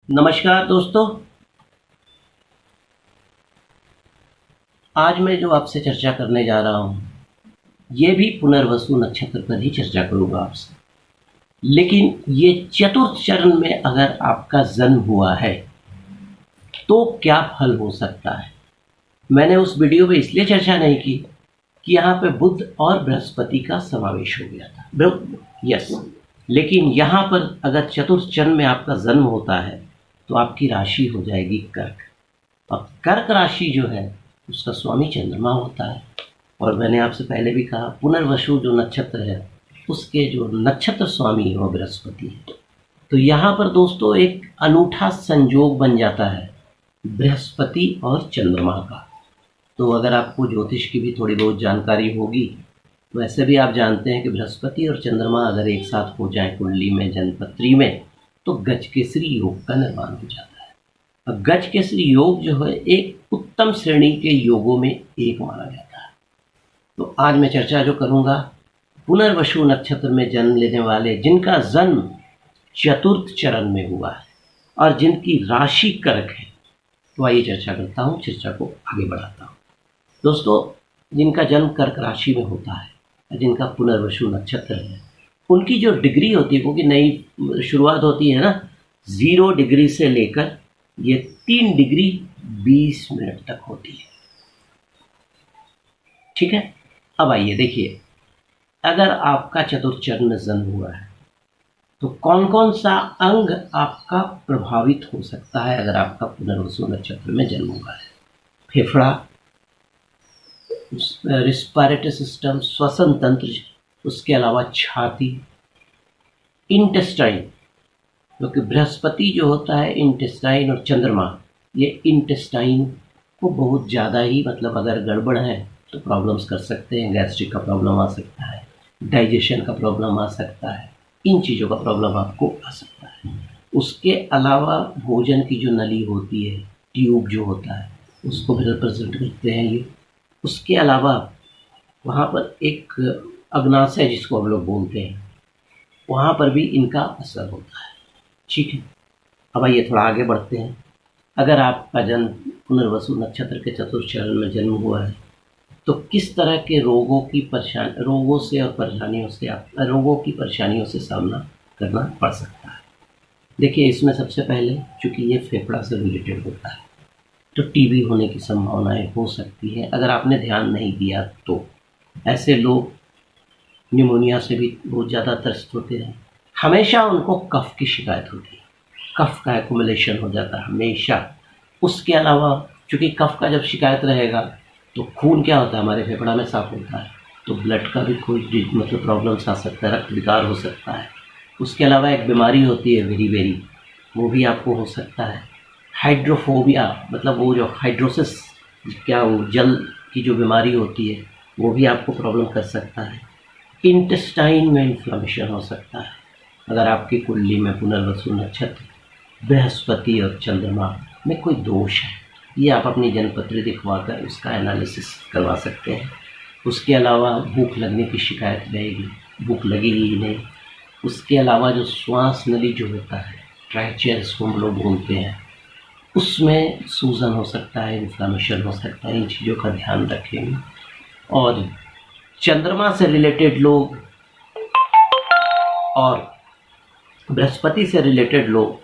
नमस्कार दोस्तों। आज मैं जो आपसे चर्चा करने जा रहा हूँ ये भी पुनर्वसु नक्षत्र पर ही चर्चा करूँगा आपसे। लेकिन ये चतुर्थ चरण में अगर आपका जन्म हुआ है तो क्या फल हो सकता है। मैंने उस वीडियो में इसलिए चर्चा नहीं की कि यहाँ पे बुध और बृहस्पति का समावेश हो गया था। यस, लेकिन यहाँ पर अगर चतुर्थ चरण में आपका जन्म होता है तो आपकी राशि हो जाएगी कर्क। अब कर्क राशि जो है उसका स्वामी चंद्रमा होता है। और मैंने आपसे पहले भी कहा पुनर्वसु जो नक्षत्र है उसके जो नक्षत्र स्वामी है वो बृहस्पति है। तो यहाँ पर दोस्तों एक अनूठा संयोग बन जाता है बृहस्पति और चंद्रमा का। तो अगर आपको ज्योतिष की भी थोड़ी बहुत जानकारी होगी तो ऐसे भी आप जानते हैं कि बृहस्पति और चंद्रमा अगर एक साथ हो जाए कुंडली में जन्मपत्री में तो गजकेसरी योग का निर्माण हो जाता है। अब गजकेसरी योग जो है एक उत्तम श्रेणी के योगों में एक माना जाता है। तो आज मैं चर्चा जो करूंगा पुनर्वसु नक्षत्र में जन्म लेने वाले जिनका जन्म चतुर्थ चरण में हुआ है और जिनकी राशि कर्क है। तो आइए चर्चा करता हूँ, चर्चा को आगे बढ़ाता हूँ। दोस्तों, जिनका जन्म कर्क राशि में होता है, जिनका पुनर्वसु नक्षत्र है, उनकी जो डिग्री होती है, क्योंकि नई शुरुआत होती है ना 0 डिग्री से लेकर ये 3 डिग्री 20 मिनट तक होती है। ठीक है। अब आइए देखिए, अगर आपका चतुर्थ चरण में जन्म हुआ है तो कौन कौन सा अंग आपका प्रभावित हो सकता है। अगर आपका पुनर्वसु नक्षत्र में जन्म हुआ है, फेफड़ा, रिस्पिरेटरी सिस्टम, श्वसन तंत्र, उसके अलावा छाती, इंटेस्टाइन, क्योंकि बृहस्पति जो होता है इंटेस्टाइन और चंद्रमा ये इंटेस्टाइन को बहुत ज़्यादा ही अगर गड़बड़ है तो प्रॉब्लम्स कर सकते हैं। गैस्ट्रिक का प्रॉब्लम आ सकता है, डाइजेशन का प्रॉब्लम आ सकता है, इन चीज़ों का प्रॉब्लम आपको आ सकता है। उसके अलावा भोजन की जो नली होती है, ट्यूब जो होता है, उसको भी रिप्रेजेंट करते हैं ये। उसके अलावा वहाँ पर एक अग्नाशय जिसको हम लोग बोलते हैं, वहाँ पर भी इनका असर होता है। ठीक है। अब आइए थोड़ा आगे बढ़ते हैं। अगर आपका जन्म पुनर्वसु नक्षत्र के चतुर्थ चरण में जन्म हुआ है तो किस तरह के रोगों की परेशानियों से सामना करना पड़ सकता है। देखिए, इसमें सबसे पहले चूँकि ये फेफड़ा से रिलेटेड होता है तो टीबी होने की संभावनाएं हो सकती है अगर आपने ध्यान नहीं दिया तो। ऐसे लोग निमोनिया से भी बहुत ज़्यादा त्रस्त होते हैं। हमेशा उनको कफ की शिकायत होती है, कफ का एक्युमुलेशन हो जाता है हमेशा। उसके अलावा चूँकि कफ का जब शिकायत रहेगा तो खून क्या होता है हमारे फेफड़ा में साफ होता है, तो ब्लड का भी कोई प्रॉब्लम्स आ सकता है, रक्त विकार हो सकता है। उसके अलावा एक बीमारी होती है वेरी वो भी आपको हो सकता है, हाइड्रोफोबिया, वो जो हाइड्रोसिस, क्या वो जल की जो बीमारी होती है वो भी आपको प्रॉब्लम कर सकता है। इंटेस्टाइन में इन्फ्लेमेशन हो सकता है अगर आपकी कुंडली में पुनर्वसु नक्षत्र बृहस्पति और चंद्रमा में कोई दोष है। ये आप अपनी जन्मपत्री दिखवाकर उसका एनालिसिस करवा सकते हैं। उसके अलावा भूख लगने की शिकायत रहेगी, भूख लगेगी ही नहीं। उसके अलावा जो श्वास नली जो होता है, ट्रैचेयर इसको हम लोग बोलते हैं, उसमें सूजन हो सकता है, इन्फ्लेमेशन हो सकता है। इन चीज़ों का ध्यान रखेंगे। और चंद्रमा से रिलेटेड लोग और बृहस्पति से रिलेटेड लोग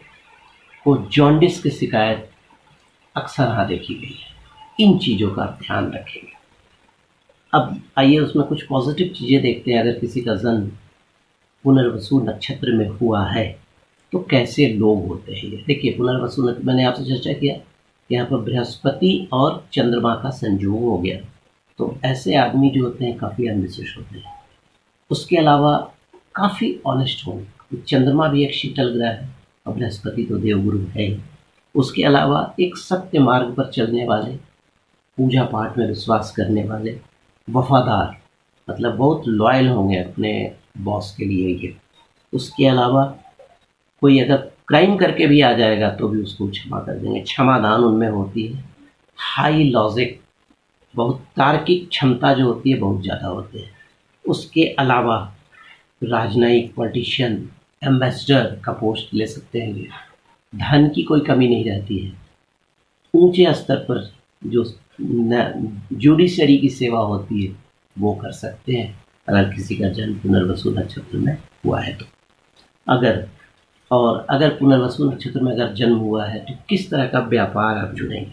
को जॉन्डिस की शिकायत अक्सर यहाँ देखी गई है। इन चीज़ों का ध्यान रखेंगे। अब आइए उसमें कुछ पॉजिटिव चीज़ें देखते हैं। अगर किसी का जन्म पुनर्वसु नक्षत्र में हुआ है तो कैसे लोग होते हैं ये देखिए। पुनर्वसु मैंने आपसे चर्चा किया, यहाँ पर बृहस्पति और चंद्रमा का संयोग हो गया, तो ऐसे आदमी जो होते हैं काफ़ी एम्बिशियस होते हैं। उसके अलावा काफ़ी ऑनेस्ट होंगे। चंद्रमा भी एक शीतल ग्रह है और बृहस्पति तो देवगुरु है ही। उसके अलावा एक सत्य मार्ग पर चलने वाले, पूजा पाठ में विश्वास करने वाले, वफादार, बहुत लॉयल होंगे अपने बॉस के लिए ये। उसके अलावा कोई अगर क्राइम करके भी आ जाएगा तो भी उसको क्षमा कर देंगे, क्षमादान उनमें होती है। हाई लॉजिक, बहुत तार्किक क्षमता जो होती है बहुत ज़्यादा होते हैं। उसके अलावा राजनयिक, पॉलिटिशियन, एम्बेसडर का पोस्ट ले सकते हैं ये। धन की कोई कमी नहीं रहती है। ऊंचे स्तर पर जो जुडिशरी की सेवा होती है वो कर सकते हैं अगर किसी का जन्म पुनर्वसु नक्षत्र में हुआ है तो। अगर पुनर्वसु नक्षत्र में अगर जन्म हुआ है तो किस तरह का व्यापार आप जुड़ेंगे?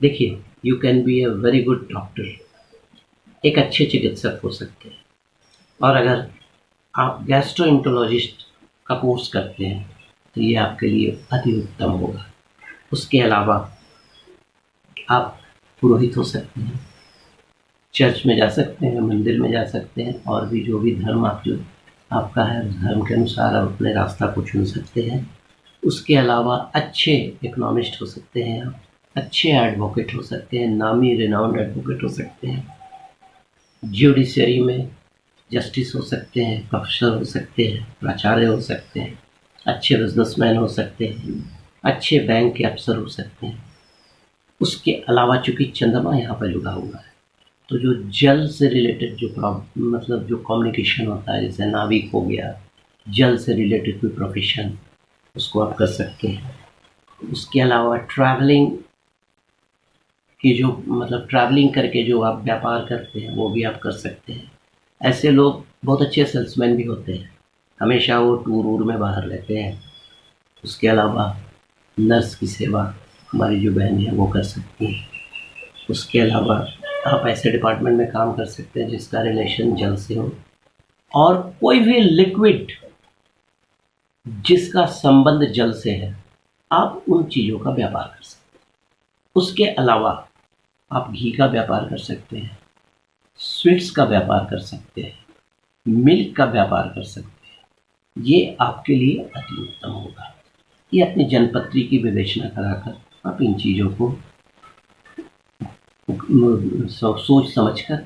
देखिए, you can be a very good doctor, एक अच्छे चिकित्सक हो सकते हैं। और अगर आप गैस्ट्रोएंटरोलॉजिस्ट का कोर्स करते हैं तो ये आपके लिए अति उत्तम होगा। उसके अलावा आप पुरोहित हो सकते हैं, चर्च में जा सकते हैं, मंदिर में जा सकते हैं, और भी जो भी धर्म आपका है उस धर्म के अनुसार आप अपने रास्ता को चुन सकते हैं। उसके अलावा अच्छे इकोनॉमिस्ट हो सकते हैं, आप अच्छे एडवोकेट हो सकते हैं, नामी रिनाउंड एडवोकेट हो सकते हैं, ज्यूडिशरी में जस्टिस हो सकते हैं, प्रोफेसर हो सकते हैं, प्राचार्य हो सकते हैं, अच्छे बिजनेसमैन हो सकते हैं, अच्छे बैंक के अफसर हो सकते हैं। उसके अलावा चूँकि चंद्रमा यहाँ पर जुड़ा हुआ है तो जो जल से रिलेटेड जो मतलब जो कम्युनिकेशन होता है, जैसे नाविक हो गया, जल से रिलेटेड कोई प्रोफेशन, उसको आप कर सकते हैं। उसके अलावा ट्रैवलिंग की जो मतलब ट्रैवलिंग करके जो आप व्यापार करते हैं वो भी आप कर सकते हैं। ऐसे लोग बहुत अच्छे सेल्समैन भी होते हैं, हमेशा वो टूर में बाहर रहते हैं। उसके अलावा नर्स की सेवा हमारी जो बहन है वो कर सकती हैं। उसके अलावा आप ऐसे डिपार्टमेंट में काम कर सकते हैं जिसका रिलेशन जल से हो, और कोई भी लिक्विड जिसका संबंध जल से है आप उन चीज़ों का व्यापार कर सकते हैं। उसके अलावा आप घी का व्यापार कर सकते हैं, स्वीट्स का व्यापार कर सकते हैं, मिल्क का व्यापार कर सकते हैं। ये आपके लिए अति उत्तम होगा। ये अपनी जनपत्री की विवेचना कराकर आप इन चीज़ों को सोच समझकर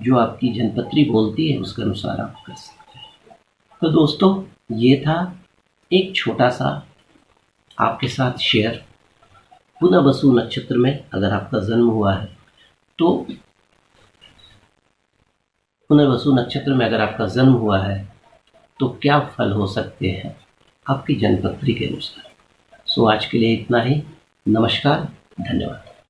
जो आपकी जनपत्री बोलती है उसके अनुसार आप कर सकते हैं। तो दोस्तों, ये था एक छोटा सा आपके साथ शेयर। पुनर्वसु नक्षत्र में अगर आपका जन्म हुआ है तो पुनर्वसु नक्षत्र में अगर आपका जन्म हुआ है तो क्या फल हो सकते हैं आपकी जनपत्री के अनुसार। सो आज के लिए इतना ही। नमस्कार, धन्यवाद।